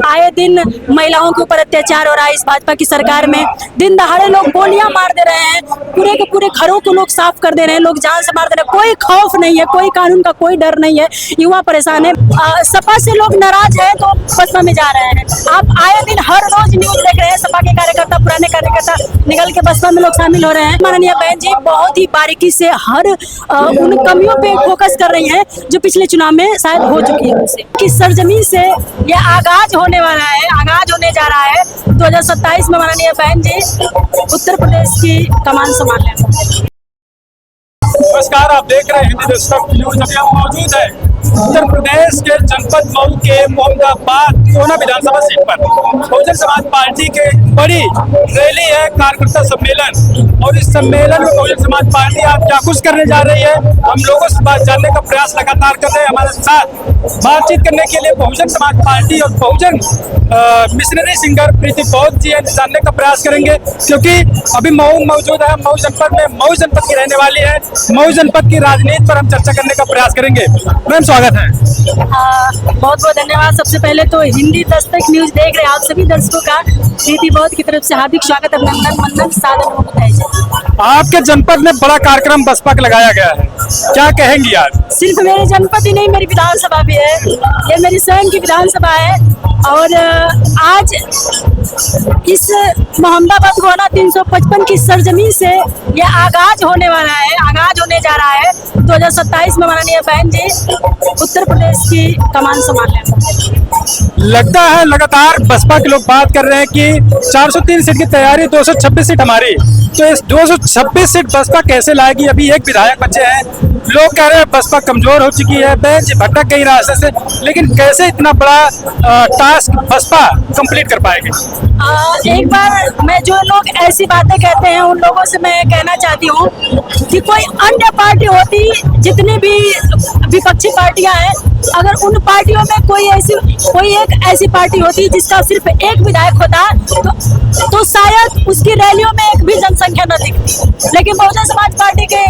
आए दिन महिलाओं के ऊपर अत्याचार हो रहा है इस भाजपा की सरकार में। दिन दहाड़े लोग गोलियां मार दे रहे हैं, पूरे के पूरे घरों को लोग साफ कर दे रहे हैं, लोग जान से मार दे रहे हैं। कोई खौफ नहीं है, कोई कानून का कोई डर नहीं है। युवा परेशान है। सपा से लोग नाराज है तो बसपा में जा रहे हैं। आप आए दिन हर रोज न्यूज देख रहे हैं, सपा के कार्यकर्ता, पुराने कार्यकर्ता निकल के बसपा में लोग शामिल हो रहे हैं। माननीय बहन जी बहुत ही बारीकी से हर उन कमियों पे फोकस कर रही हैं जो पिछले चुनाव में शायद हो चुकी है उनसे। किस सरजमीन से ये आगाज होने वाला है, आगाज होने जा रहा है 2027 में। माननीय बहन जी उत्तर प्रदेश की कमान संभाल लेंगे। नमस्कार, आप देख रहे हैं हिंदी दस्तक न्यूज। अभी हम मौजूद है उत्तर प्रदेश के जनपद मऊ के मोहम्मदाबाद कोना विधानसभा सीट पर। बहुजन समाज पार्टी के बड़ी रैली है, कार्यकर्ता सम्मेलन, और इस सम्मेलन में बहुजन समाज पार्टी आज क्या कुछ करने जा रही है, हम लोगों से बात जानने का प्रयास लगातार कर रहे हैं। हमारे साथ बातचीत करने के लिए बहुजन समाज पार्टी और बहुजन मिशनरी सिंगर प्रीति बौद्ध जी जानने का प्रयास करेंगे, क्योंकि अभी मऊ मौजूद है। मऊ जनपद में, मऊ जनपद की रहने वाली है। मऊ जनपद की राजनीति पर हम चर्चा करने का प्रयास करेंगे। मैम स्वागत है। बहुत बहुत धन्यवाद। सबसे पहले तो हिंदी दस्तक न्यूज देख रहे आप सभी दर्शकों का प्रीति बौद्ध की तरफ से हार्दिक स्वागत, अभिनंदन, वंदन, सादर बताइए। आपके जनपद में बड़ा कार्यक्रम बसपा का लगाया गया है, क्या कहेंगी आज? सिर्फ मेरे जनपद ही नहीं, मेरी विधानसभा भी है, ये मेरी स्वयं की विधानसभा है। और आज इस मोहम्मदाबाद गोना 355 की सरजमीन से ये आगाज होने वाला है, आगाज होने जा रहा है 2027 में। माननीय बहन जी उत्तर प्रदेश की कमान संभाल लेंगे। लगता है लगातार बसपा के लोग बात कर रहे हैं कि 403 सीट की तैयारी, 226 सीट हमारी, तो इस 226 सीट बसपा कैसे लाएगी? अभी एक विधायक बचे हैं, लोग कह रहे हैं बसपा कमजोर हो चुकी है, बेंच भटक गई रास्ते से, लेकिन कैसे इतना बड़ा टास्क बसपा कंप्लीट कर पाएगी? एक बार मैं, जो लोग ऐसी बातें कहते हैं उन लोगों से मैं कहना चाहती हूँ कि कोई अन्य पार्टी होती, जितनी भी विपक्षी पार्टियां हैं, अगर उन पार्टियों में कोई एक ऐसी पार्टी होती जिसका सिर्फ एक विधायक होता तो शायद उसकी रैलियों में एक भी जनसंख्या न दिखती। लेकिन बहुजन समाज पार्टी के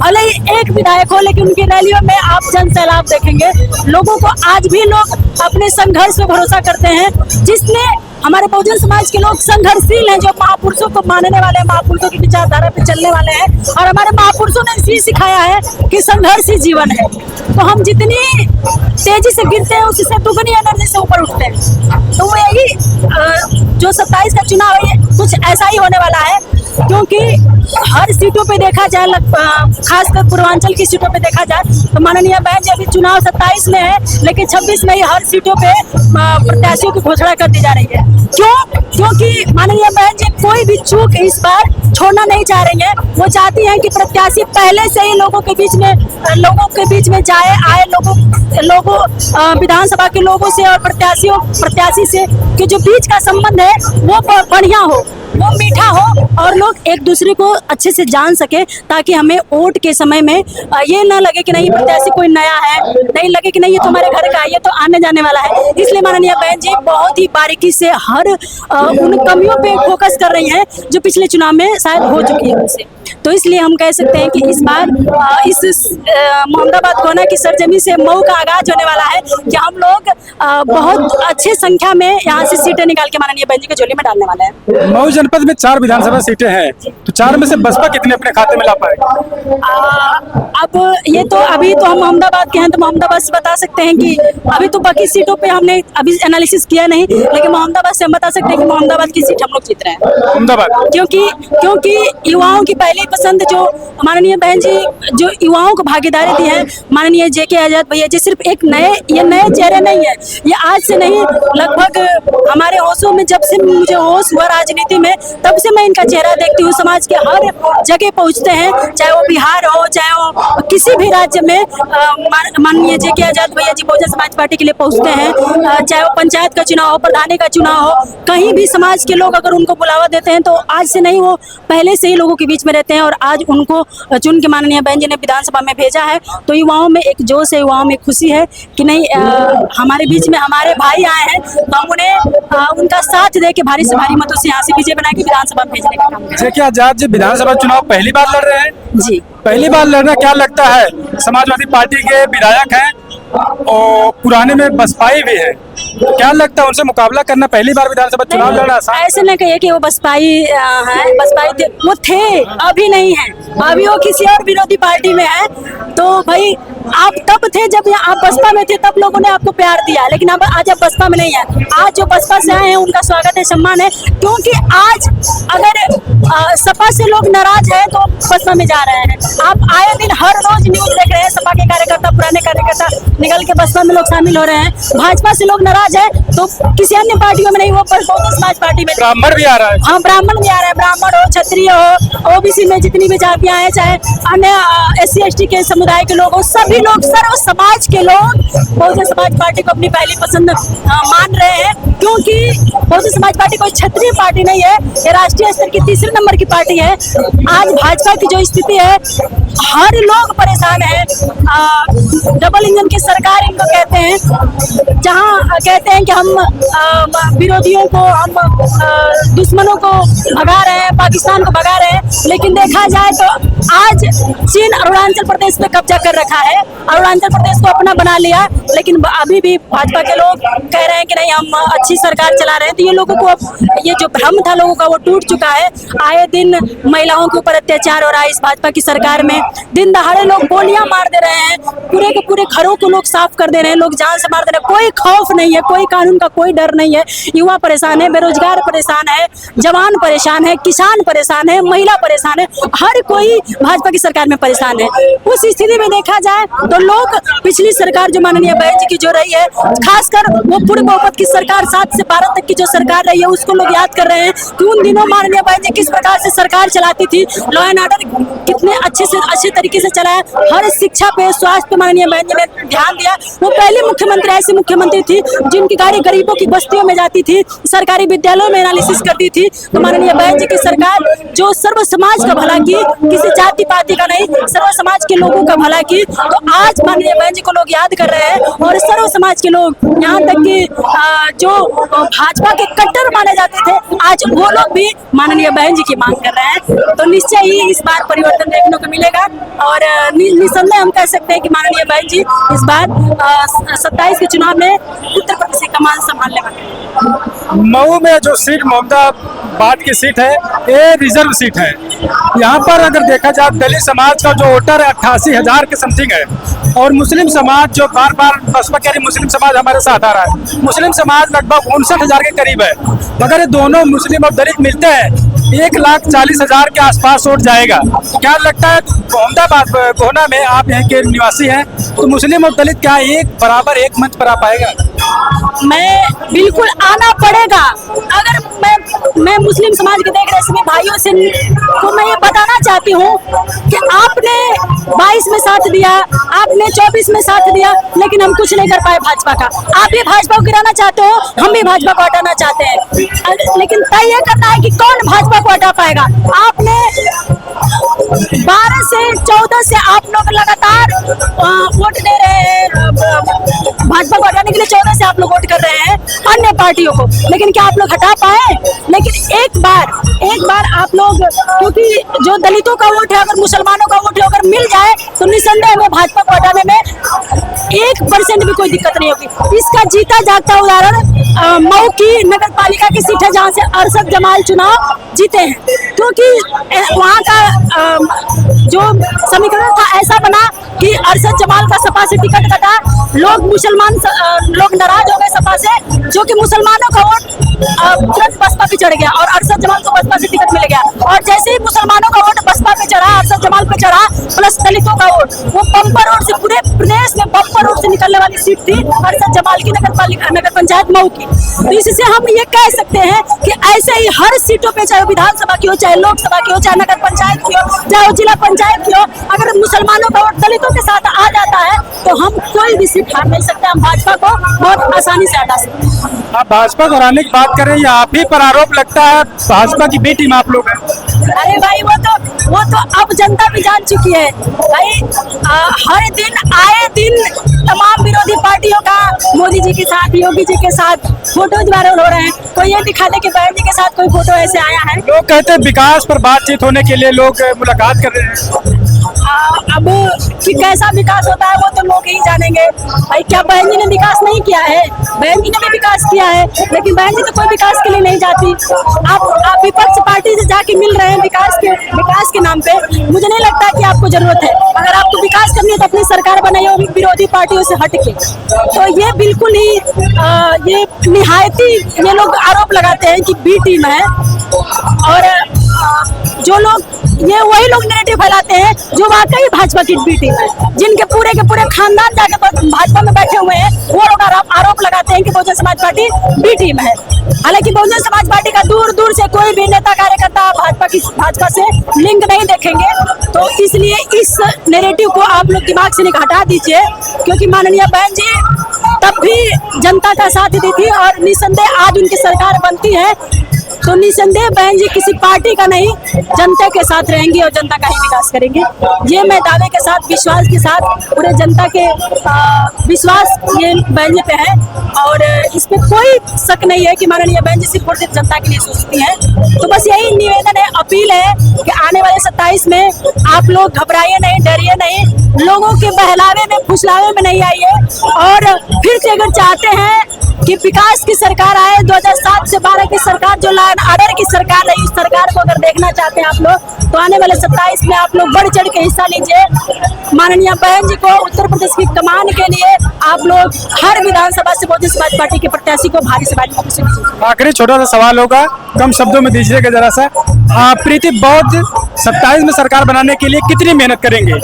भले ही एक विधायक हो, लेकिन उनकी रैलियों में आप जन सैलाब देखेंगे। लोगों को आज भी लोग अपने संघर्ष पे भरोसा करते हैं, जिसने हमारे बहुजन समाज के लोग संघर्षशील हैं, जो महापुरुषों को मानने वाले हैं, महापुरुषों की विचारधारा पे चलने वाले हैं। और हमारे महापुरुषों ने इसी सिखाया है कि संघर्ष ही जीवन है। तो हम जितनी तेजी से गिरते हैं उससे दुगनी एनर्जी से ऊपर उठते हैं। तो वो यही जो 27 का चुनाव है कुछ ऐसा ही होने वाला है, क्योंकि हर सीटों पे देखा जाए, खासकर पूर्वांचल की सीटों पे देखा जाए तो माननीय बहन जी अभी चुनाव 27 में है, लेकिन 26 में ही हर सीटों पे प्रत्याशियों की घोषणा कर दी जा रही है। क्यों? क्योंकि माननीय बहन जी कोई भी चूक इस बार छोड़ना नहीं चाह रही है। वो चाहती हैं कि प्रत्याशी पहले से ही लोगों के बीच में जाए, आए लोगों विधानसभा के लोगों से और प्रत्याशी से कि जो बीच का संबंध है वो बढ़िया हो, वो मीठा हो, और लोग एक दूसरे को अच्छे से जान सके, ताकि हमें वोट के समय में ये ना लगे कि नहीं प्रत्याशी कोई नया है, नहीं लगे कि नहीं ये तुम्हारे घर का है, ये तो आने जाने वाला है। इसलिए माननीय बहन जी बहुत ही बारीकी से हर उन कमियों पे फोकस कर रही हैं जो पिछले चुनाव में शायद हो चुकी है उनसे। तो इसलिए हम कह सकते हैं कि इस बार इस मोहम्मदाबाद कोना की सरजमी से मऊ का आगाज होने वाला है कि हम लोग बहुत अच्छी संख्या में यहाँ से सीटें निकाल के माननीय बहन जी के झोली में डालने वाले हैं। मऊ जनपद में 4 विधानसभा सीटें हैं, तो 4 में से बसपा कितने अपने खाते में ला पाएगी? अब ये तो अभी तो हम मोहम्मदाबाद के हैं, तो मोहम्मदाबाद से बता सकते हैं कि अभी तो बाकी सीटों पे हमने अभी एनालिसिस किया नहीं, लेकिन मोहम्मदाबाद से हम बता सकते हैं कि मोहम्मदाबाद की सीट हम लोग जीत रहे हैं। मोहम्मदाबाद क्योंकि युवाओं की पहली पसंद, जो माननीय बहन जी जो युवाओं को भागीदारी दी है, माननीय जेके आजाद भैया जी सिर्फ एक नए चेहरे नहीं है, ये आज से नहीं, लगभग हमारे होशों में जब से मुझे होश हुआ राजनीति में, तब से मैं इनका चेहरा देखती हूँ। समाज के हर जगह पहुँचते हैं, चाहे वो बिहार हो, चाहे वो किसी भी राज्य में माननीय जेके आजाद भैया जी बहुजन समाज पार्टी के लिए पहुँचते हैं, चाहे वो पंचायत का चुनाव हो, प्रधानी का चुनाव हो, कहीं भी समाज के लोग अगर उनको बुलावा देते हैं तो आज से नहीं, वो पहले से ही लोगों के बीच में रहते हैं। और आज उनको चुन के माननीय बहन जी ने विधानसभा में भेजा है, तो युवाओं में एक जोश है, युवाओं में खुशी है कि नहीं हमारे बीच में हमारे भाई आए हैं, तो हम उन्हें उनका साथ दे के भारी से भारी मतों से यहाँ से विजय बना के विधानसभा में भेजने का काम करें। जेके आजाद जी विधानसभा चुनाव पहली बार लड़ रहे हैं जी, पहली बार लड़ना क्या लगता है? समाजवादी पार्टी के विधायक हैं और पुराने में बसपाई भी है, क्या लगता है उनसे मुकाबला करना पहली बार विधानसभा चुनाव लड़ा आसान? ऐसे न कहिए कि वो बसपाई है, बसपाई थे, वो थे, अभी नहीं है, अभी वो किसी और विरोधी पार्टी में है। तो भाई आप तब थे जब आप बसपा में थे, तब लोगों ने आपको प्यार दिया, लेकिन अब आज आप बसपा में नहीं है। आज जो बसपा से आए हैं उनका स्वागत है, सम्मान है, क्योंकि आज अगर सपा से लोग नाराज हैं तो बसपा में जा रहे हैं। आप आए दिन हर रोज न्यूज देख रहे हैं, सपा के कार्यकर्ता, पुराने कार्यकर्ता निकल के बसपा में लोग शामिल हो रहे हैं। भाजपा से लोग नाराज है तो किसी अन्य पार्टियों में नहीं, वो बहुजन समाज पार्टी में। ब्राह्मण भी आ रहा है। हाँ, ब्राह्मण भी आ रहा है, ब्राह्मण हो, क्षत्रिय हो, ओबीसी में जितनी भी जातियां हैं, चाहे अन्य SC ST के समुदाय के लोग हो, सभी लोग, सर्व समाज के लोग बहुजन समाज पार्टी को अपनी पहली पसंद मान रहे हैं, क्योंकि बहुजन समाज पार्टी कोई क्षेत्रीय पार्टी नहीं है, ये राष्ट्रीय स्तर की तीसरे नंबर की पार्टी है। आज भाजपा की जो स्थिति है, हर लोग परेशान है। डबल इंजन की सरकार इनको कहते हैं, जहां कहते हैं कि हम विरोधियों को, हम दुश्मनों को भगा रहे हैं, पाकिस्तान को भगा रहे हैं, लेकिन देखा जाए तो आज चीन अरुणाचल प्रदेश पे कब्जा कर रखा है, अरुणाचल प्रदेश को अपना बना लिया, लेकिन अभी भी भाजपा के लोग कह रहे हैं कि नहीं, हम अच्छी सरकार चला रहे हैं। तो ये लोगों को अब ये जो भ्रम था लोगों का, वो टूट चुका है। आए दिन महिलाओं के ऊपर अत्याचार हो रहा है इस भाजपा की सरकार में, दिन दहाड़े लोग गोलियां मार दे रहे हैं, पूरे के पूरे घरों को लोग साफ कर दे रहे हैं, लोग जान से मार दे रहे हैं, कोई खौफ नहीं है, कोई कानून का कोई डर नहीं है। युवा परेशान है, बेरोजगार परेशान है, जवान परेशान है, किसान परेशान है, महिला परेशान है, हर कोई भाजपा की सरकार में परेशान है। उस स्थिति में देखा जाए तो लोग पिछली सरकार जो माननीय बहन जी की जो रही है, खासकर वो पूर्व बहुमत की सरकार 7 से 12 तक की जो सरकार रही है, उसको लोग याद कर रहे हैं कि उन दिनों माननीय बहन जी किस प्रकार से सरकार चलाती थी, लॉ एंड ऑर्डर कितने अच्छे तरीके से चलाया, हर शिक्षा पे, स्वास्थ्य पे माननीय बहन जी ने ध्यान दिया। वो पहली मुख्यमंत्री ऐसी मुख्यमंत्री थी जिनकी गाड़ी गरीबों की बस्तियों में जाती थी, सरकारी विद्यालयों में एनालिसिस करती थी। तो माननीय बहन जी की सरकार जो सर्व समाज का भला की, किसी जाति पाति का नहीं, सर्व समाज के लोगों का भला की, तो आज माननीय बहन जी को लोग याद कर रहे हैं। और सर्व समाज के लोग, यहाँ तक कि जो भाजपा के कट्टर माने जाते थे, आज वो लोग भी माननीय बहन जी की मांग कर रहे हैं। तो निश्चय ही इस बार परिवर्तन देखने को मिलेगा, और निसंदेह हम कह सकते हैं कि माननीय बहन जी इस बार 27 के चुनाव में उत्तर प्रदेश की कमान संभालने वाले। मऊ में जो सीट मोहम्मदाबाद की सीट है, ये रिजर्व सीट है। यहाँ पर अगर देखा जाए, दलित समाज का जो वोटर है 88,000 के समथिंग है, और मुस्लिम समाज जो बार बार बसपा कह रही, मुस्लिम समाज हमारे साथ आ रहा है, मुस्लिम समाज लगभग 59,000 के करीब है। मगर ये दोनों मुस्लिम और दलित मिलते हैं 1,40,000 के आसपास वोट जाएगा। क्या लगता है मोहम्मदाबाद गोहना में, आप यहाँ के निवासी हैं, तो मुस्लिम और दलित क्या एक बराबर एक मंच पर आ पाएगा? मैं बिल्कुल आना पड़ेगा। अगर मैं मुस्लिम समाज के देख रहे सभी भाइयों से को मैं ये बताना चाहती हूँ कि आपने 22 में साथ दिया, आपने 24 में साथ दिया, लेकिन हम कुछ नहीं कर पाए भाजपा का। आप भी भाजपा को गिराना चाहते हो, हम भी भाजपा को हटाना चाहते हैं, लेकिन तय ये करना है कि कौन भाजपा को हटा पाएगा। आपने 12 से 14 से आप लोग लगातार वोट दे रहे हैं भाजपा को हटाने के लिए, 14 से आप लोग वोट कर रहे हैं अन्य पार्टियों को, लेकिन क्या आप लोग हटा पाए? लेकिन एक बार आप लोग, क्योंकि जो दलितों का वोट है, अगर मुसलमानों का वोट है, अगर मिल जाए तो निसंदेह में भाजपा को हटाने में 1% भी कोई दिक्कत नहीं होगी। इसका जीता जागता उदाहरण मऊ की नगर पालिका की सीट है, जहाँ से अरशद जमाल चुनाव जीते हैं, क्योंकि वहाँ का जो समीकरण था ऐसा बना कि अरशद जमाल का सपा से टिकट कटा, लोग नाराज हो गए सपा से, जो कि मुसलमानों का वोट तुरंत बसपा पे चढ़ गया और अरशद जमाल को बसपा से टिकट मिल गया। और जैसे ही मुसलमानों का वोट बसपा पे चढ़ा, अरशद जमाल पे चढ़ा, प्लस दलितों का वोट, वो बम्पर रोड से, पूरे प्रदेश में बम्पर रोड से निकलने वाली सीट थी अरशद जमाल की नगर पंचायत मऊ की। तो इससे हम ये कह सकते हैं कि ऐसे ही हर सीटों पे, चाहे विधानसभा की हो, चाहे लोकसभा की हो, चाहे नगर पंचायत की हो, चाहे जिला पंचायत की हो, अगर मुसलमानों का वोट दलितों के साथ आ जाता है तो हम कोई भी सीट हार नहीं सकते, हम भाजपा को बहुत आसानी से हटा सकते हैं। आप भाजपा को हराने की बात करें, या आप ही पर आरोप लगता है भाजपा की बी टीम आप लोग हैं? अरे भाई, वो तो अब जनता भी जान चुकी है भाई। हर दिन आए दिन तमाम विरोधी पार्टियों का मोदी जी के साथ, योगी जी के साथ फोटोज वायरल हो रहे हैं। कोई ये दिखा दे कि बहन जी के साथ कोई फोटो ऐसे आया है। लोग कहते हैं विकास पर बातचीत होने के लिए लोग मुलाकात कर रहे हैं। अब कि कैसा विकास होता है वो तो लोग ही जानेंगे। भाई क्या बहन जी ने विकास नहीं किया है? बहन जी ने भी विकास किया है, लेकिन बहन जी तो कोई विकास के लिए नहीं जाती। आप विपक्ष पार्टी से जाके मिल रहे हैं विकास के नाम पे। मुझे नहीं लगता कि आपको जरूरत है। अगर आपको विकास करनी है तो अपनी सरकार बनाइए विरोधी पार्टियों से हट के। तो ये बिल्कुल ही ये निहायती ये लोग आरोप लगाते हैं कि बी टीम है, और जो लोग ये वही लोग नैरेटिव फैलाते हैं जो वाकई भाजपा की बी टीम है, जिनके पूरे के पूरे खानदान जाके भाजपा में बैठे हुए हैं। वो लोग आरोप लगाते हैं कि Bahujan Samaj party B team है। हालांकि बहुजन समाज पार्टी का दूर दूर से कोई भी नेता कार्यकर्ता भाजपा से लिंक नहीं देखेंगे। तो इसलिए इस नैरेटिव को आप लोग दिमाग से हटा दीजिए, क्योंकि माननीय बहन जी तब भी जनता का साथ दी थी, और निसंदेह आज उनकी सरकार बनती है तो निसंदेह बहन जी किसी पार्टी का नहीं, जनता के साथ रहेंगी और जनता का ही विकास करेंगे। ये मैं दावे के साथ, विश्वास के साथ, पूरे जनता के विश्वास ये बहन जी पे है, और इसमें कोई शक नहीं है कि माननीय बहन जी सिर्फ और सिर्फ जनता के लिए सोचती हैं। तो बस यही निवेदन है, अपील है कि आने वाले 27 में आप लोग घबराइए नहीं, डरिए नहीं, लोगों के बहलावे में फुसलावे में नहीं आइए। और फिर से अगर चाहते हैं कि विकास की सरकार आए, 2007 से 12 की सरकार जो लॉ एंड ऑर्डर की सरकार रही, इस सरकार को अगर देखना चाहते हैं आप लोग, तो आने वाले 27 में आप लोग बढ़ चढ़ के हिस्सा लीजिए। माननीय बहन जी को उत्तर प्रदेश की कमान के लिए आप लोग हर विधानसभा से बहुजन समाज पार्टी के प्रत्याशी को भारी से भारी मत दीजिए। आखिरी छोटा सा सवाल होगा, कम शब्दों में दीजिएगा जरा सा। प्रीति बौद्ध 27 में सरकार बनाने के लिए कितनी मेहनत करेंगे?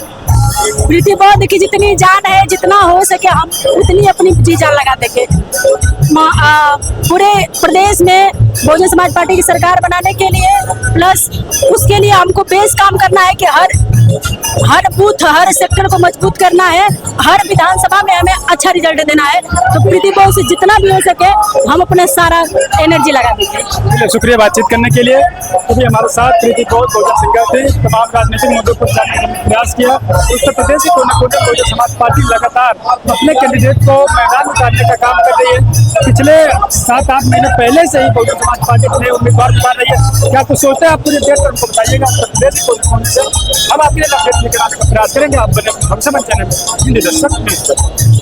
प्रीति बौद्ध की जितनी जान है, जितना हो सके हम उतनी अपनी जी जान लगा देंगे। पूरे प्रदेश में बहुजन समाज पार्टी की सरकार बनाने के लिए, प्लस उसके लिए हमको बेस काम करना है कि हर बूथ, हर सेक्टर को मजबूत करना है, हर विधानसभा में हमें अच्छा रिजल्ट देना है। तो प्रीति बौद्ध से जितना भी हो सके हम अपने सारा एनर्जी लगा देंगे। शुक्रिया बातचीत करने के लिए। अभी हमारे साथ प्रीति बौद्ध बहुजन संघर्ष थे, तमाम राजनीतिक मुद्दों पर जानने का प्रयास किया। उत्तर प्रदेश के कोने कोने बहुजन समाज पार्टी लगातार अपने कैंडिडेट को मैदान में उतारने का काम कर रही है। पिछले 7-8 महीने पहले से ही बहुजन समाज पार्टी अपने उम्मीदवार उतार रही है। क्या कुछ सोचते हैं आप पूरी डेट हमको बताइएगा। उत्तर प्रदेश के कोने से हम आपके लिए अपडेट लेकर आने का प्रयास करेंगे। आप बने हमसे बन चैनल हिंदी दर्शक।